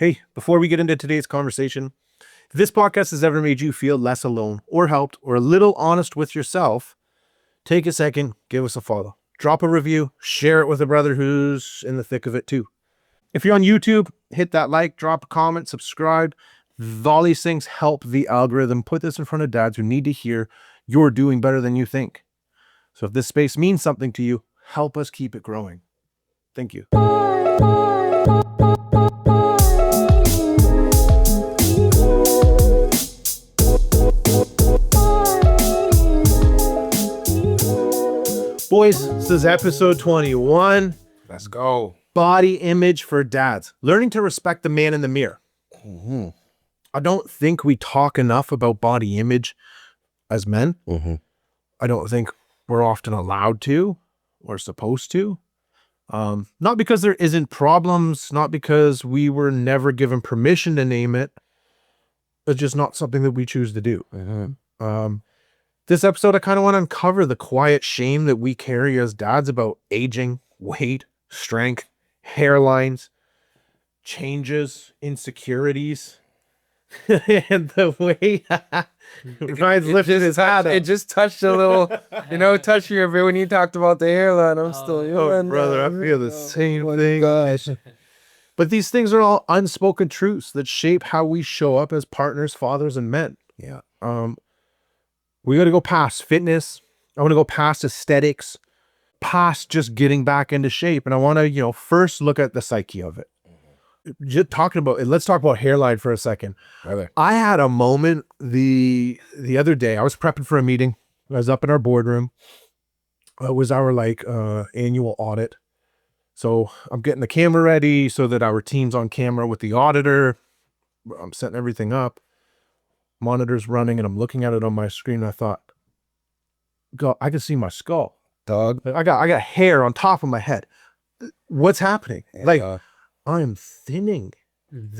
Hey, before we get into today's conversation, if this podcast has ever made you feel less alone or helped or a little honest with yourself, take a second, give us a follow. Drop a review, share it with a brother who's in the thick of it too. If you're on YouTube, hit that like, drop a comment, subscribe. All these things help the algorithm put this in front of dads who need to hear you're doing better than you think. So if this space means something to you, help us keep it growing. Thank you. Boys, this is episode 21. Let's go. Body image for dads. Learning to respect the man in the mirror. Mm-hmm. I don't think we talk enough about body image as men. Mm-hmm. I don't think we're often allowed to or supposed to. Not because there isn't problems, not because we were never given permission to name it. It's just not something that we choose to do. Mm-hmm. This episode, I kind of want to uncover the quiet shame that we carry as dads about aging, weight, strength, hairlines, changes, insecurities, and the way Ryan's lifted his hat up. It just touched a little, touched you a bit when you talked about the hairline. I'm still young. Brother, I feel the same thing. Gosh. But these things are all unspoken truths that shape how we show up as partners, fathers, and men. Yeah. We got to go past fitness. I want to go past aesthetics, past just getting back into shape. And I want to, first look at the psyche of it. Just talking about it. Let's talk about hairline for a second. Brother. I had a moment the other day. I was prepping for a meeting. I was up in our boardroom. It was our annual audit. So I'm getting the camera ready so that our team's on camera with the auditor. I'm setting everything up. Monitor's running and I'm looking at it on my screen. And I thought, God, I can see my skull. Dog. I got hair on top of my head. What's happening? Yeah, I'm thinning.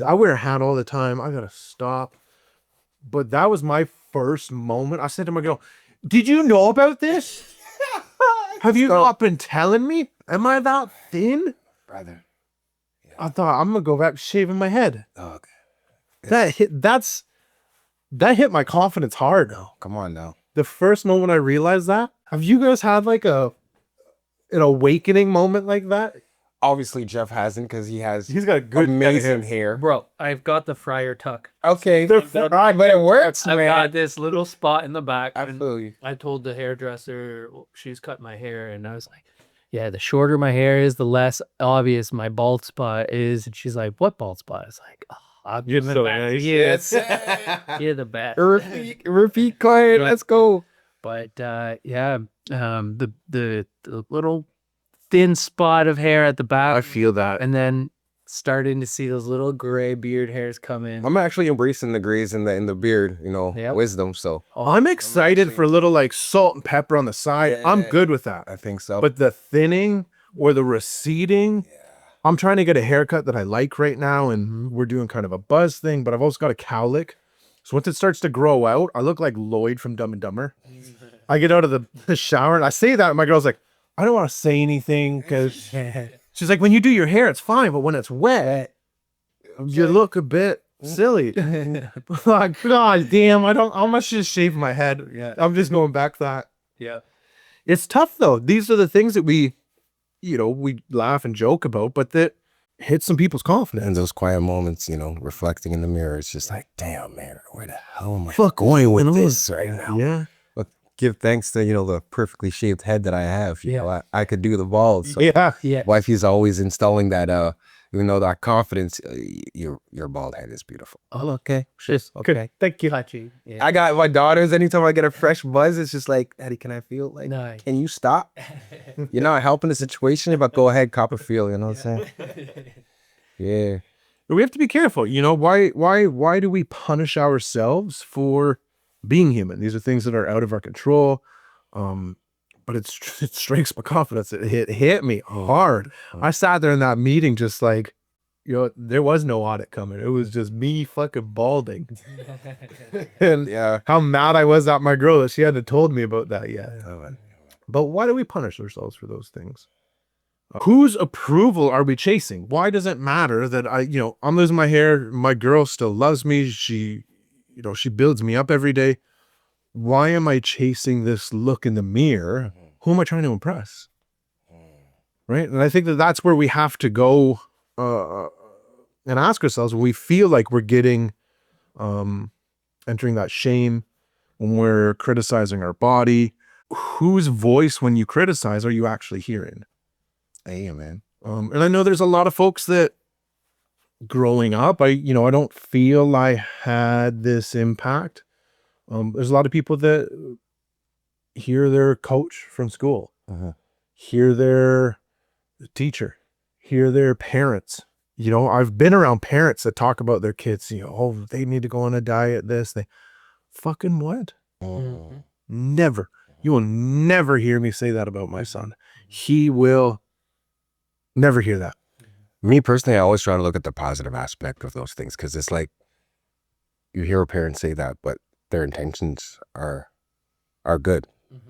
I wear a hat all the time. I gotta stop. But that was my first moment. I said to my girl, did you know about this? Have you not been telling me? Am I that thin? Brother. Yeah. I thought I'm gonna go back shaving my head. Dog. That hit my confidence hard. No, come on now. The first moment I realized that. Have you guys had an awakening moment like that? Obviously, Jeff hasn't because he's got a good amazing hair. Bro, I've got the fryer tuck. Okay, but it works, I've man. got this little spot in the back. I feel you. I told the hairdresser she's cut my hair, and I was like, "Yeah, the shorter my hair is, the less obvious my bald spot is." And she's like, "What bald spot?" I was like, "Oh, You're so nice. Yes, you're the best." Repeat client. Let's go. But the little thin spot of hair at the back. I feel that. And then starting to see those little gray beard hairs come in. I'm actually embracing the grays in the beard, Yep. wisdom. So I'm excited for a little salt and pepper on the side. Yeah. I'm good with that. I think so. But the thinning or the receding, I'm trying to get a haircut that I like right now, and we're doing kind of a buzz thing, but I've also got a cowlick. So once it starts to grow out, I look like Lloyd from Dumb and Dumber. I get out of the shower and I say that, and my girl's like, I don't want to say anything because she's like, when you do your hair, it's fine, but when it's wet, you look a bit silly. Like, God damn, I must just shave my head. Yeah. I'm just going back to that. Yeah. It's tough though. These are the things that we laugh and joke about, but that hit some people's confidence. And those quiet moments, reflecting in the mirror, it's just like, damn, man, where the hell am I going with this right now? Yeah. But give thanks to, the perfectly shaped head that I have. Yeah. I could do the bald. So Yeah. Yeah. wifey's always installing that, that confidence. Your bald head is beautiful. Oh, okay. Just Okay. okay. Thank you. Touchy. Yeah. I got my daughters, anytime I get a fresh buzz, it's just like, Daddy, can I feel like, Nice. can you stop? You're not helping the situation, but go ahead, cop a feel, you know what I'm saying? Yeah. We have to be careful. Why do we punish ourselves for being human? These are things that are out of our control. But it strikes my confidence. It hit me hard. I sat there in that meeting just like, there was no audit coming. It was just me fucking balding. And how mad I was at my girl that she hadn't told me about that yet. But why do we punish ourselves for those things? Whose approval are we chasing? Why does it matter that I'm losing my hair, my girl still loves me, she builds me up every day? Why am I chasing this look in the mirror? Who am I trying to impress? Right? And I think that that's where we have to go and ask ourselves when we feel like we're getting entering that shame, when we're criticizing our body, whose voice when you criticize are you actually hearing? Yeah, man. And I know there's a lot of folks that growing up, I don't feel I had this impact. There's a lot of people that hear their coach from school, hear their teacher, hear their parents. I've been around parents that talk about their kids, oh, they need to go on a diet, they fucking what? Never. You will never hear me say that about my son. He will never hear that. Me personally, I always try to look at the positive aspect of those things, because it's like you hear a parent say that, but their intentions are good.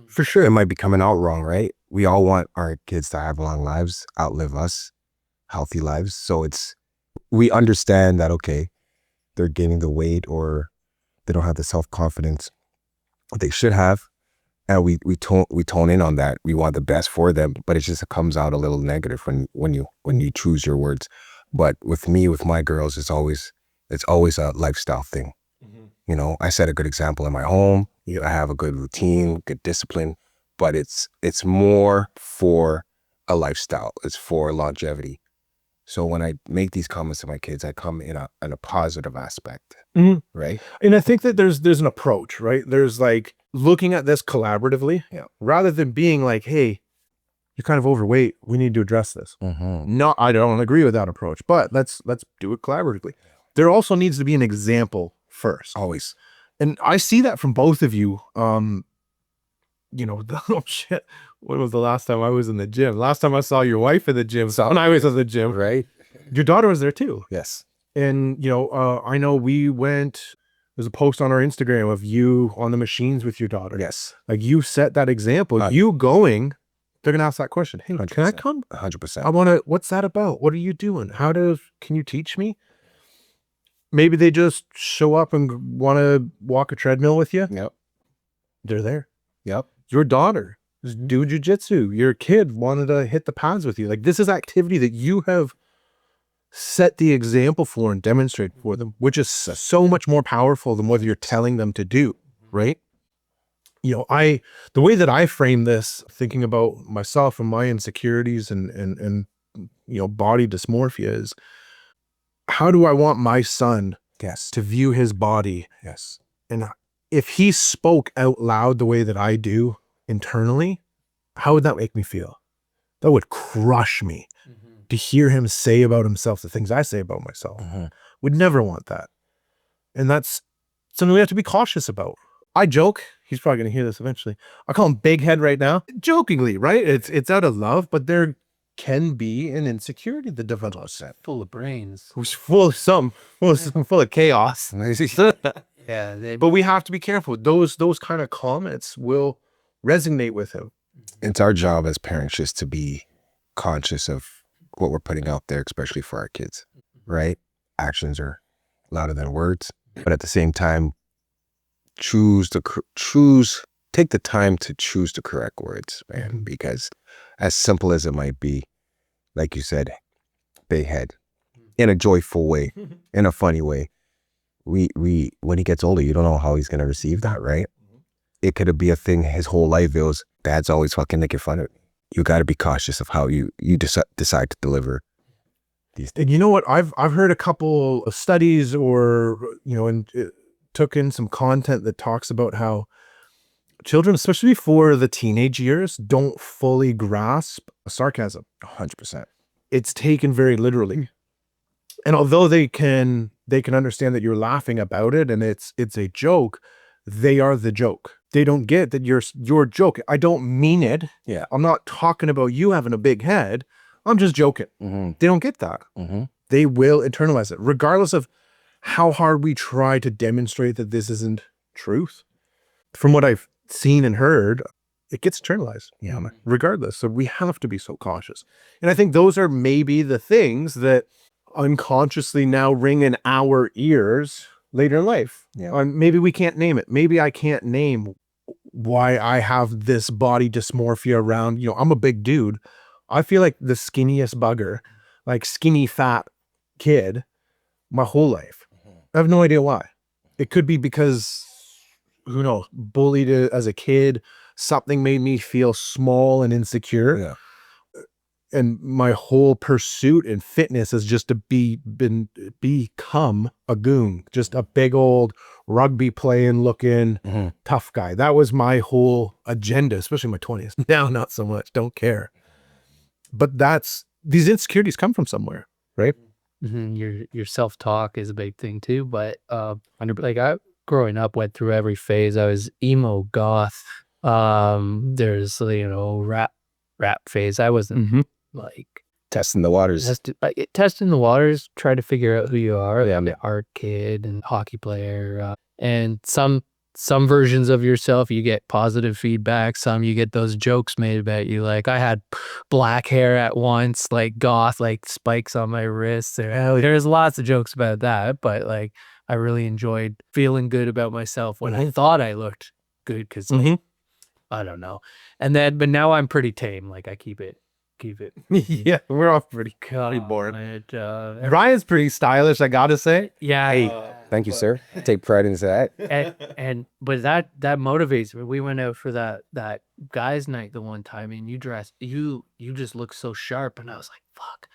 For sure. It might be coming out wrong, right? We all want our kids to have long lives, outlive us, healthy lives. So we understand that, okay, they're gaining the weight or they don't have the self-confidence they should have. And we tone in on that. We want the best for them, but it just comes out a little negative when you choose your words. But with me, with my girls, it's always a lifestyle thing. I set a good example in my home. I have a good routine, good discipline, but it's more for a lifestyle. It's for longevity. So when I make these comments to my kids, I come in a positive aspect, right? And I think that there's an approach, right? There's like looking at this collaboratively, rather than being like, hey, you're kind of overweight, we need to address this. No, I don't agree with that approach, but let's do it collaboratively. There also needs to be an example first. Always. And I see that from both of you. Oh shit. When was the last time I was in the gym? Last time I saw your wife in the gym. So when I was in the gym. Right. Your daughter was there too. Yes. And, I know there's a post on our Instagram of you on the machines with your daughter. Yes. Like you set that example. You going, they're going to ask that question. Hey, 100%. can I come? 100%. What's that about? What are you doing? Can you teach me? Maybe they just show up and want to walk a treadmill with you. Yep. They're there. Yep. Your daughter is do jujitsu. Your kid wanted to hit the pads with you. Like this is activity that you have set the example for and demonstrate for them, which is so much more powerful than what you're telling them to do, right? The way that I frame this, thinking about myself and my insecurities and body dysmorphia is, how do I want my son to view his body? Yes. And if he spoke out loud the way that I do internally, how would that make me feel? That would crush me. To hear him say about himself the things I say about myself. Would never want that. And that's something we have to be cautious about. I joke, he's probably going to hear this eventually. I call him Big Head right now, jokingly, right? It's out of love, but there can be an insecurity that develops. Full of brains. Who's full of chaos. Yeah. But we have to be careful. Those kind of comments will resonate with him. It's our job as parents just to be conscious of what we're putting out there, especially for our kids, right? Actions are louder than words, but at the same time, take the time to choose the correct words, man, because as simple as it might be, like you said, big head, in a joyful way, in a funny way. When he gets older, you don't know how he's going to receive that, right? It could be a thing his whole life. It was, dad's always fucking making fun of me. You got to be cautious of how you decide to deliver these things. And you know what? I've heard a couple of studies and took in some content that talks about how children, especially for the teenage years, don't fully grasp sarcasm. 100%. It's taken very literally. And although they can understand that you're laughing about it and it's a joke, they are the joke. They don't get that your joke. I don't mean it. Yeah. I'm not talking about you having a big head. I'm just joking. They don't get that. They will internalize it, regardless of how hard we try to demonstrate that this isn't truth. From what I've seen and heard, it gets internalized. Yeah, man. Regardless. So we have to be so cautious. And I think those are maybe the things that unconsciously now ring in our ears later in life. Yeah. Maybe we can't name it. Maybe I can't name why I have this body dysmorphia around, I'm a big dude. I feel like the skinniest bugger, like skinny fat kid my whole life. I have no idea why. It could be because, who knows, bullied as a kid, something made me feel small and insecure. Yeah. And my whole pursuit in fitness is just to become a goon, just a big old rugby playing looking tough guy. That was my whole agenda, especially in my 20s. Now, not so much. Don't care. But these insecurities come from somewhere, right? Your self-talk is a big thing too. But like I growing up went through every phase. I was emo, goth. There's rap phase. I wasn't like Testing the waters. testing the waters, try to figure out who you are. I'm an art kid and hockey player, and some versions of yourself you get positive feedback. Some you get those jokes made about you. Like I had black hair at once, like goth, like spikes on my wrists. There's lots of jokes about that, but like I really enjoyed feeling good about myself when I thought I looked good because I don't know. And then, but now I'm pretty tame. Like I keep it. Yeah, we're all pretty boring. Ryan's pretty stylish, I gotta say. Yeah. Hey, thank you, sir. I take pride in that. But that motivates me. We went out for that guys' night the one time, and you just look so sharp, and I was like, fuck.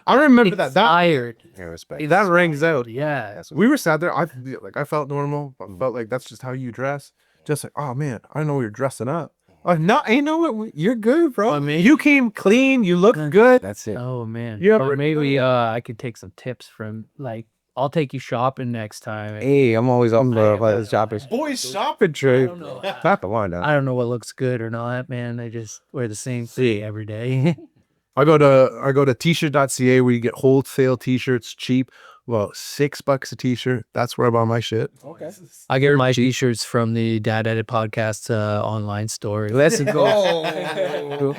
I remember that. Tired. Yeah, respect. That rings out. Yeah. We were sat there. I felt normal. I felt like that's just how you dress. Just like, oh man, I know you're dressing up. No, you know what? You're good, bro. I mean, you came clean. You look good. That's it. Oh man. Yeah. Or maybe I could take some tips from like I'll take you shopping next time. Hey, I'm always up for shopping. Boys shopping trip. Not the one. I don't know what looks good or not, man. I just wear the same thing every day. I go to t-shirt.ca where you get wholesale t-shirts cheap. Well, $6 a t-shirt. That's where I buy my shit. Okay. I get my t-shirts from the Dad Edit Podcast online store. Let's go.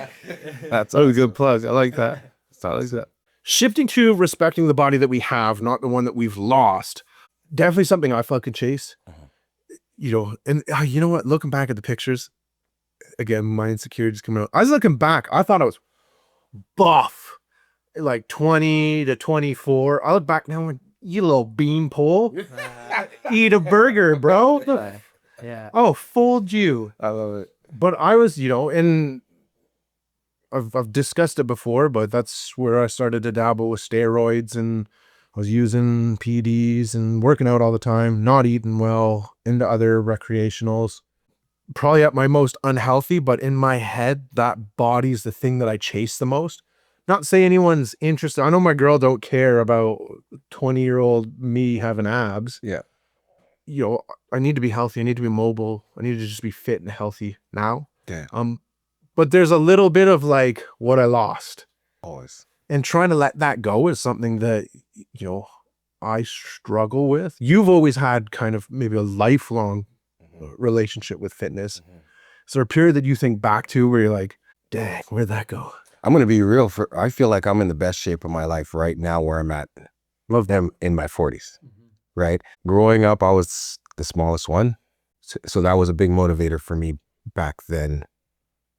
That's a good plug. I like that. Shifting to respecting the body that we have, not the one that we've lost. Definitely something I fucking chase. And you know what? Looking back at the pictures, again, my insecurities coming out. I was looking back. I thought I was buff. Like 20 to 24. I look back now and you little beanpole. Eat a burger, bro. Yeah. Oh, fooled you. I love it. But I was, and I've discussed it before, but that's where I started to dabble with steroids, and I was using PDs and working out all the time, not eating well, into other recreationals. Probably at my most unhealthy, but in my head, that body's the thing that I chase the most. Not to say anyone's interested. I know my girl don't care about 20-year-old me having abs. Yeah. I need to be healthy. I need to be mobile. I need to just be fit and healthy now. Yeah. But there's a little bit of like what I lost. Always. And trying to let that go is something that, I struggle with. You've always had kind of maybe a lifelong relationship with fitness. Is there a period that you think back to where you're like, dang, where'd that go? I'm going to be real. I feel like I'm in the best shape of my life right now where I'm at. Love them in my 40s, right? Growing up, I was the smallest one. So that was a big motivator for me back then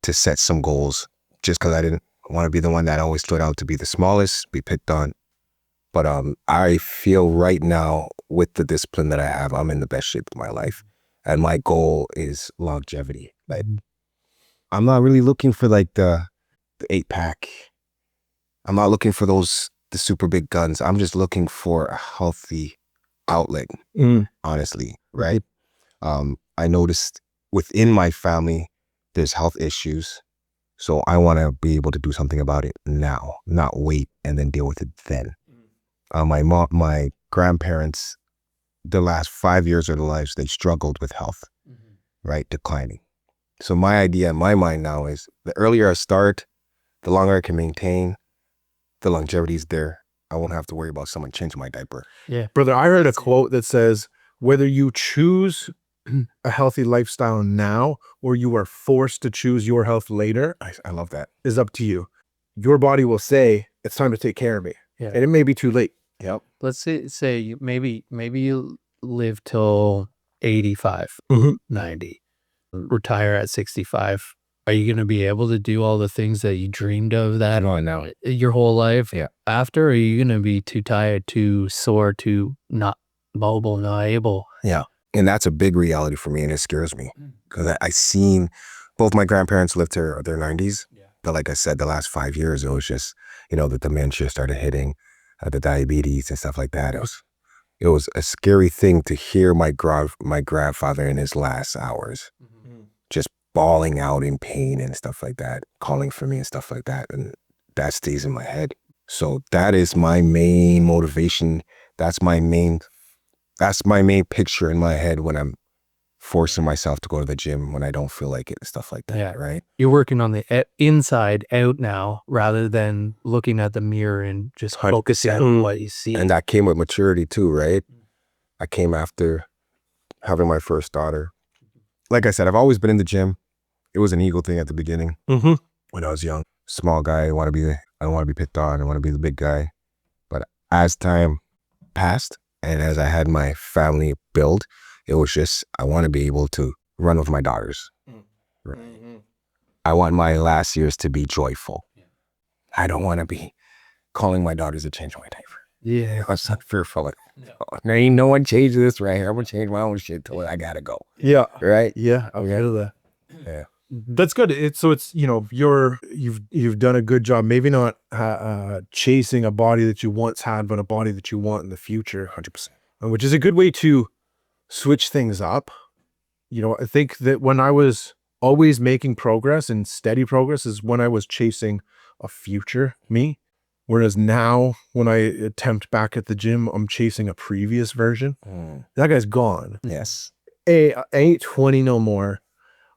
to set some goals, just because I didn't want to be the one that always stood out to be the smallest, be picked on. But I feel right now with the discipline that I have, I'm in the best shape of my life. And my goal is longevity. Like, I'm not really looking for like the 8-pack. I'm not looking for the super big guns. I'm just looking for a healthy outlet, honestly, right? I noticed within my family, there's health issues. So I want to be able to do something about it now, not wait and then deal with it then. My grandparents, the last 5 years of their lives, they struggled with health, right? Declining. So my idea in my mind now is the earlier I start, the longer I can maintain, the longevity is there. I won't have to worry about someone changing my diaper. Yeah. Brother, I heard a quote that says, whether you choose a healthy lifestyle now, or you are forced to choose your health later, I love that. is up to you. Your body will say, it's time to take care of me. Yeah. And it may be too late. Yep. Let's say you, maybe you live till 85, Mhm. 90, retire at 65. Are you going to be able to do all the things that you dreamed of that No. your whole life Yeah. after? Or are you going to be too tired, too sore, too not mobile, not able? Yeah. And that's a big reality for me, and it scares me because I seen both my grandparents lived to their 90s. Yeah. But like I said, the last 5 years, it was just, the dementia started hitting, the diabetes and stuff like that. It was a scary thing to hear my grandfather in his last hours just bawling out in pain and stuff like that, calling for me and stuff like that. And that stays in my head. So that is my main motivation. That's my main picture in my head when I'm forcing myself to go to the gym when I don't feel like it and stuff like that. Yeah. Right. You're working on the inside out now rather than looking at the mirror and just 100%. focusing on what you see. And that came with maturity too, right? I came after having my first daughter. Like I said, I've always been in the gym. It was an ego thing at the beginning when I was young. Small guy, I don't want to be picked on. I want to be the big guy. But as time passed and as I had my family build, it was just, I want to be able to run with my daughters. Right. I want my last years to be joyful. I don't want to be calling my daughters to change my diaper. Yeah. I'm not fearful. Like, there ain't no one change this right here. I'm gonna change my own shit till I gotta go. Yeah. Right? Yeah. I'll get to that. Yeah. That's good. It's you've done a good job. Maybe not chasing a body that you once had, but a body that you want in the future. 100%. Which is a good way to switch things up. I think that when I was always making progress and steady progress is when I was chasing a future me. Whereas now when I attempt back at the gym, I'm chasing a previous version. That guy's gone. Yes. I ain't 20 no more.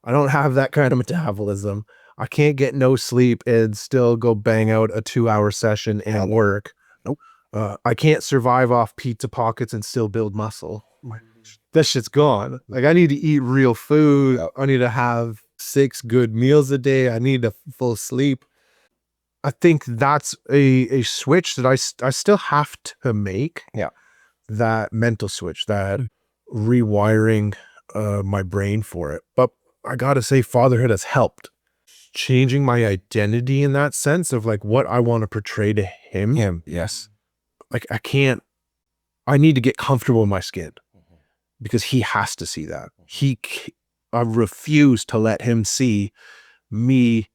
I don't have that kind of metabolism. I can't get no sleep and still go bang out a 2-hour session and work. Nope. I can't survive off pizza pockets and still build muscle. That shit's gone. Like, I need to eat real food. I need to have 6 good meals a day. I need a full sleep. I think that's a switch that I still have to make. Yeah. That mental switch, that rewiring my brain for it. But I gotta say, fatherhood has helped changing my identity in that sense of like what I want to portray to him. Yes. Like, I need to get comfortable in my skin because he has to see that. I refuse to let him see me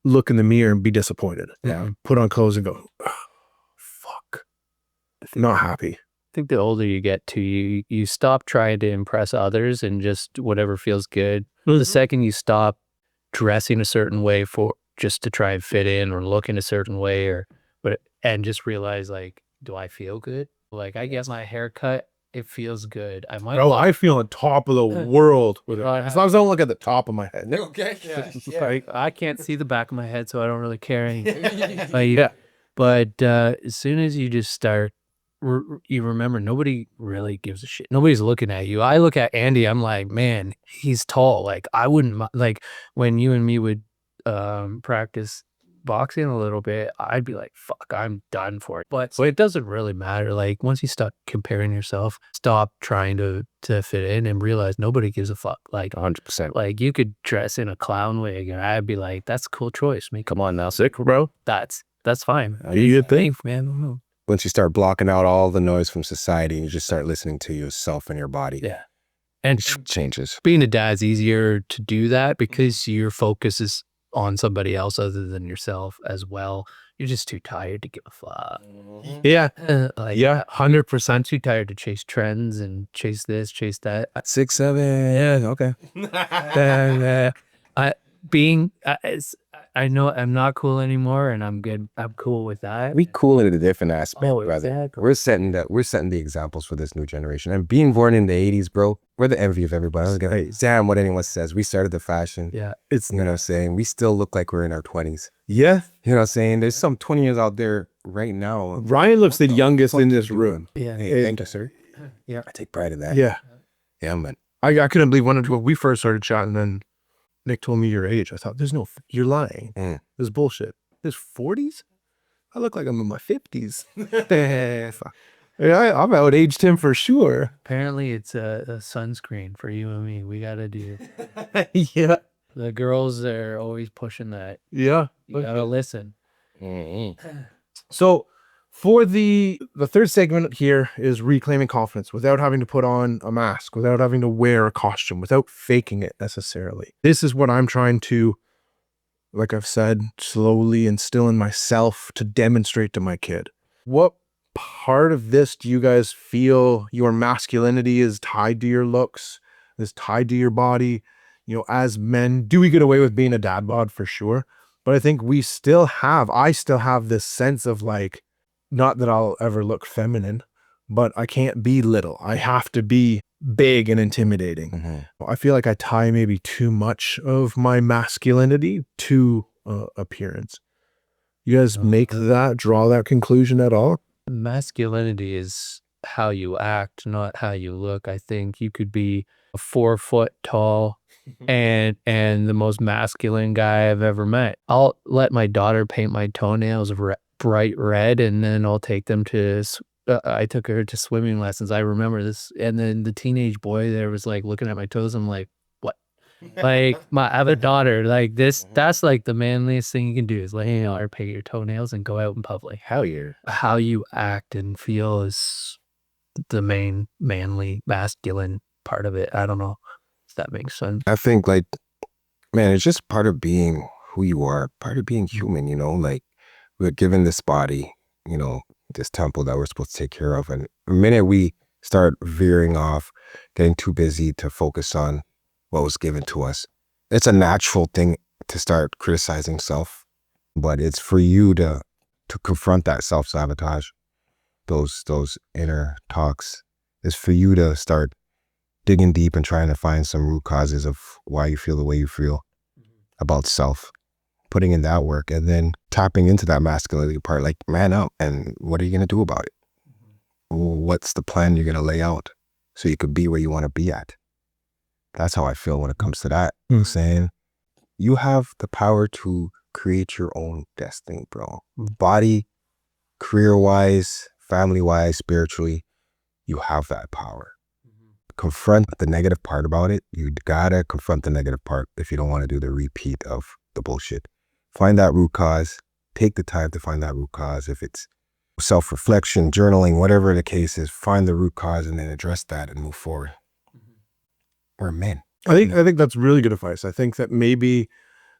look in the mirror and be disappointed. Yeah. Put on clothes and go, oh, fuck. Not happy. I think the older you get to, you stop trying to impress others and just whatever feels good. The second you stop dressing a certain way for just to try and fit in or look in a certain way and just realize, like, do I feel good? Like, I get my hair cut, it feels good. I feel on top of the world with it. As long as I don't look at the top of my head. Okay. Like, I can't see the back of my head, so I don't really care. But as soon as you just start, you remember nobody really gives a shit. Nobody's looking at you. I look at Andy, I'm like, man, he's tall. Like, I wouldn't like when you and me would practice boxing a little bit, I'd be like, fuck, I'm done for it. But so it doesn't really matter. Like, once you stop comparing yourself, stop trying to fit in and realize nobody gives a fuck. Like, 100%. like, you could dress in a clown wig and I'd be like, that's a cool choice. Come on now. Sick, bro. That's fine. You think, man. Once you start blocking out all the noise from society and you just start listening to yourself and your body. Yeah. And it changes. Being a dad's easier to do that because your focus is on somebody else other than yourself as well. You're just too tired to give a fuck. Yeah. 100% too tired to chase trends and chase this, chase that. 6, 7, yeah, okay. I know I'm not cool anymore, and I'm good. I'm cool with that. We cool in a different aspect, Oh, brother. exactly. We're setting the examples for this new generation. And being born in the 80s, bro, we're the envy of everybody. I was gonna say, damn what anyone says. We started the fashion. Yeah. It's, You know what I'm saying? We still look like we're in our 20s. yeah. You know what I'm saying? There's some 20 years out there right now. Ryan looks the youngest in this room. Yeah. Hey, thank you, sir. Yeah. I take pride in that. Yeah. Yeah, man. I couldn't believe when we first started chatting, then Nick told me your age. I thought, you're lying. This is bullshit. There's 40s? I look like I'm in my 50s. Yeah, I've out-aged him for sure. Apparently it's a sunscreen for you and me. We got to do. Yeah. The girls are always pushing that. Yeah. You got to listen. So for the third segment here is reclaiming confidence without having to put on a mask, without having to wear a costume, without faking it necessarily. This is what I'm trying to, like I've said, slowly instill in myself to demonstrate to my kid. What part of this do you guys feel your masculinity is tied to your looks, is tied to your body? You know, as men, do we get away with being a dad bod? For sure. But I think I still have this sense of like, not that I'll ever look feminine, but I can't be little. I have to be big and intimidating. I feel like I tie maybe too much of my masculinity to appearance. You guys draw that conclusion at all? Masculinity is how you act, not how you look. I think you could be 4 foot tall and the most masculine guy I've ever met. I'll let my daughter paint my toenails bright red, and then I'll take them to I took her to swimming lessons. I remember this. And then the teenage boy there was like looking at my toes. I'm like, what? Like I have a daughter, like this, that's like the manliest thing you can do is let her paint your toenails and go out in public. Hell yeah. How you act and feel is the main manly, masculine part of it. I don't know if that makes sense. I think like, man, it's just part of being who you are, part of being human, you know, like we're given this body, you know, this temple that we're supposed to take care of. And the minute we start veering off, getting too busy to focus on what was given to us, it's a natural thing to start criticizing self, but it's for you to confront that self-sabotage, those inner talks. It's for you to start digging deep and trying to find some root causes of why you feel the way you feel about self, putting in that work, and then tapping into that masculinity part, like man up, and what are you going to do about it? What's the plan you're going to lay out so you could be where you want to be at? That's how I feel when it comes to that. I'm saying you have the power to create your own destiny, bro. Body, career-wise, family-wise, spiritually, you have that power. Confront the negative part about it. You gotta confront the negative part if you don't want to do the repeat of the bullshit. Find that root cause. Take the time to find that root cause. If it's self-reflection, journaling, whatever the case is, find the root cause and then address that and move forward. We're men. I think that's really good advice. I think that maybe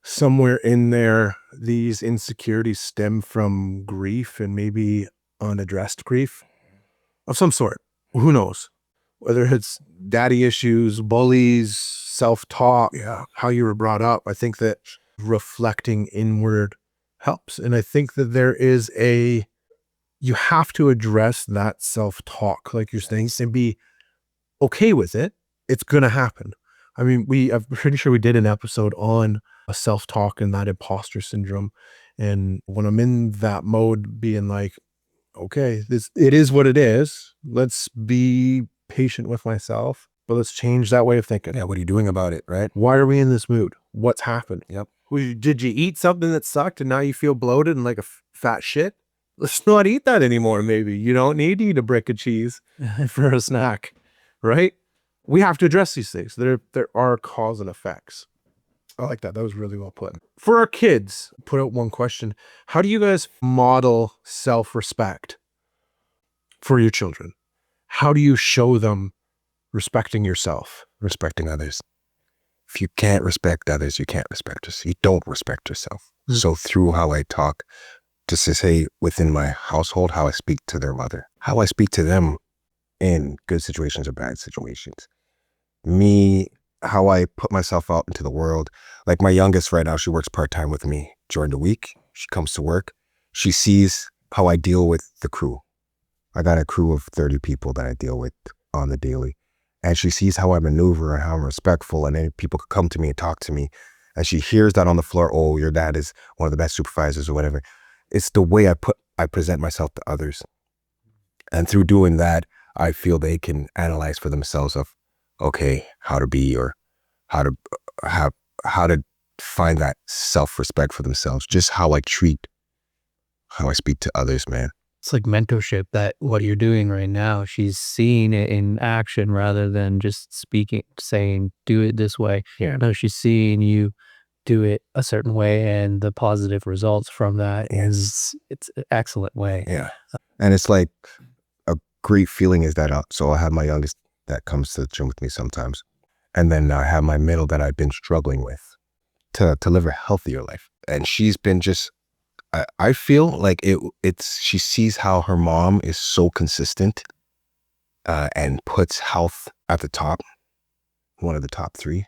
somewhere in there, these insecurities stem from grief, and maybe unaddressed grief of some sort. Who knows? Whether it's daddy issues, bullies, self-talk, how you were brought up. I think that reflecting inward helps. And I think that you have to address that self-talk, like you're saying, and be okay with it. It's going to happen. I mean, I'm pretty sure we did an episode on a self-talk and that imposter syndrome. And when I'm in that mode, being like, okay, it is what it is. Let's be patient with myself, but let's change that way of thinking. Yeah, what are you doing about it, right? Why are we in this mood? What's happened? Yep. Did you eat something that sucked and now you feel bloated and like a fat shit? Let's not eat that anymore, maybe. You don't need to eat a brick of cheese for a snack, right? We have to address these things. There are cause and effects. I like that. That was really well put. For our kids, put out one question. How do you guys model self-respect for your children? How do you show them respecting yourself? Respecting others. If you can't respect others, you can't respect yourself. You don't respect yourself. So through how I talk, just to say within my household, how I speak to their mother, how I speak to them in good situations or bad situations. How I put myself out into the world. Like my youngest right now, she works part-time with me during the week. She comes to work. She sees how I deal with the crew. I got a crew of 30 people that I deal with on the daily. And she sees how I maneuver and how I'm respectful. And then people could come to me and talk to me. And she hears that on the floor, oh, your dad is one of the best supervisors or whatever. It's the way I present myself to others. And through doing that, I feel they can analyze for themselves of, okay, how to be, or how to have, how to find that self-respect for themselves. Just how I speak to others, man. It's like mentorship, that what you're doing right now, she's seeing it in action rather than just speaking, saying, do it this way. Yeah. No, she's seeing you do it a certain way, and the positive results from that is, it's an excellent way. Yeah. And it's like a great feeling is that, so I have my youngest that comes to the gym with me sometimes. And then I have my middle that I've been struggling with to live a healthier life. And she's been just, I feel like she sees how her mom is so consistent and puts health at the top, one of the top 3.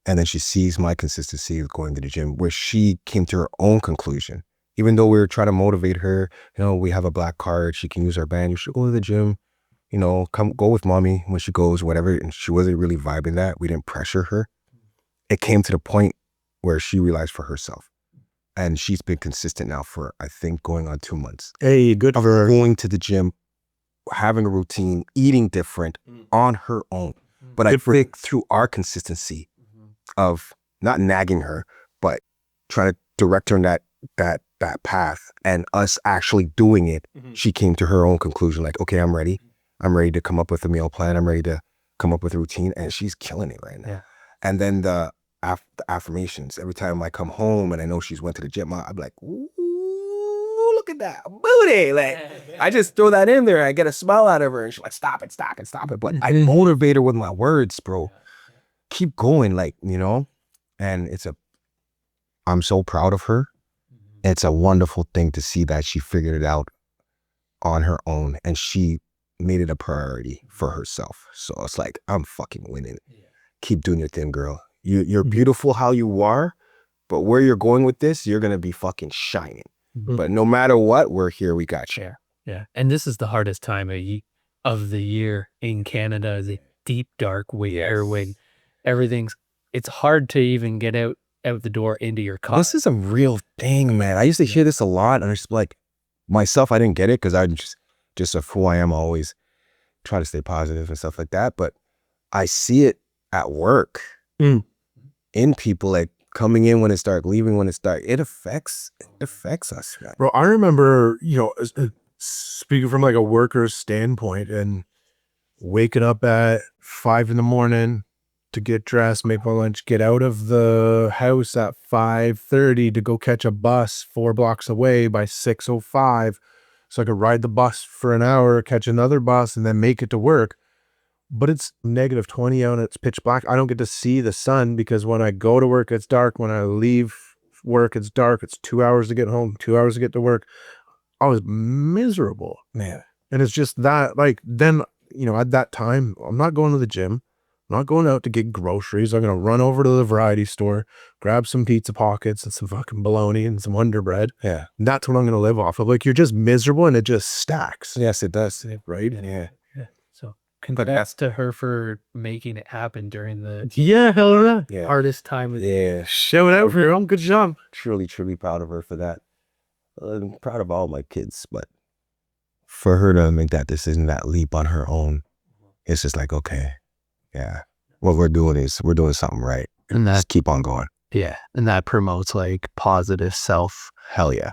And then she sees my consistency of going to the gym, where she came to her own conclusion. Even though we were trying to motivate her, we have a black card, she can use our band, you should go to the gym, come go with mommy when she goes, whatever. And she wasn't really vibing that. We didn't pressure her. It came to the point where she realized for herself. And she's been consistent now for, I think, going on 2 months. Hey, good Of for her. going to the gym, having a routine, eating different on her own. But I think through our consistency of not nagging her, but trying to direct her in that path, and us actually doing it, she came to her own conclusion. Like, okay, I'm ready. I'm ready to come up with a meal plan. I'm ready to come up with a routine, and she's killing it right now. Yeah. And then the affirmations. Every time I come home and I know she's went to the gym, I'm like, ooh, look at that booty. Like, I just throw that in there. I get a smile out of her, and she's like, stop it. But I motivate her with my words, bro. Keep going, and I'm so proud of her. It's a wonderful thing to see that she figured it out on her own, and she made it a priority for herself. So it's like, I'm fucking winning. Keep doing your thing, girl. You're beautiful how you are, but where you're going with this, you're going to be fucking shining. But no matter what, we're here. We got you. Yeah. And this is the hardest time of the year in Canada, the deep, dark winter when it's hard to even get out the door into your car. This is a real thing, man. I used to hear this a lot, and it's like, myself, I didn't get it because I just of who I am, always try to stay positive and stuff like that. But I see it at work, in people, like coming in when it's dark, leaving when it's dark. It affects us, right? Bro, I remember, speaking from like a worker's standpoint, and waking up at 5 a.m. to get dressed, make my lunch, get out of the house at 5:30 to go catch a bus 4 blocks away by 6:05. So I could ride the bus for an hour, catch another bus, and then make it to work. But it's -20 out and it's pitch black. I don't get to see the sun because when I go to work, it's dark. When I leave work, it's dark. It's 2 hours to get home, 2 hours to get to work. I was miserable, man. And it's just that, like, then, at that time, I'm not going to the gym. I'm not going out to get groceries. I'm going to run over to the variety store, grab some pizza pockets and some fucking bologna and some Wonder Bread. Yeah. And that's what I'm going to live off of. Like, you're just miserable and it just stacks. Yes, it does. Right? Yeah. So congrats to her for making it happen during the Yeah, hell Yeah. hardest time. Yeah. Show it out for your own good job. Truly proud of her for that. I'm proud of all my kids, but for her to make that decision, that leap on her own, it's just like, okay, yeah, what we're doing something right. And that, just keep on going. yeah. And that promotes like positive self. Hell yeah.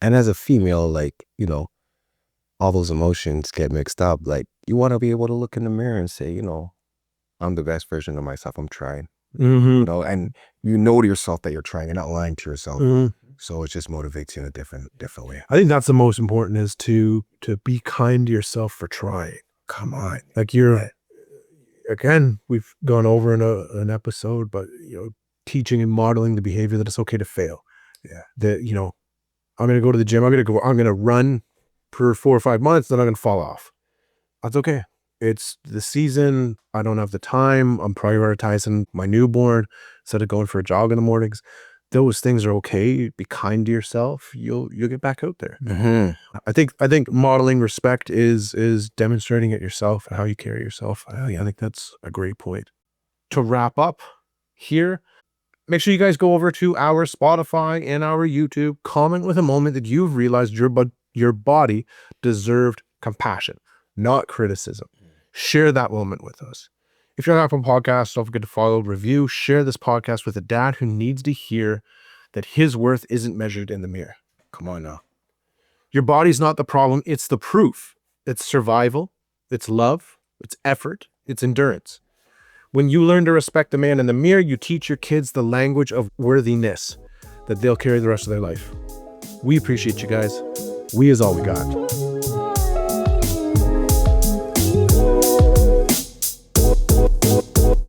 And as a female, like, all those emotions get mixed up. Like, you want to be able to look in the mirror and say, I'm the best version of myself. I'm trying. Mm-hmm. And you know to yourself that you're trying. You're not lying to yourself. Mm-hmm. So it just motivates you in a different way. I think that's the most important, is to be kind to yourself for trying. Come on. Like, again, we've gone over in an episode, but, teaching and modeling the behavior that it's okay to fail. Yeah. That, I'm going to go to the gym. I'm going to run for 4 or 5 months, then I'm going to fall off. That's okay. It's the season. I don't have the time. I'm prioritizing my newborn instead of going for a jog in the mornings. Those things are okay. Be kind to yourself. You'll get back out there. Mm-hmm. I think modeling respect is demonstrating it yourself and how you carry yourself. I think that's a great point. To wrap up here, make sure you guys go over to our Spotify and our YouTube. Comment with a moment that you've realized your body deserved compassion, not criticism. Share that moment with us. If you're not on podcast, don't forget to follow, review, share this podcast with a dad who needs to hear that his worth isn't measured in the mirror. Come on now. Your body's not the problem, it's the proof. It's survival, it's love, it's effort, it's endurance. When you learn to respect the man in the mirror, you teach your kids the language of worthiness that they'll carry the rest of their life. We appreciate you guys. We is all we got.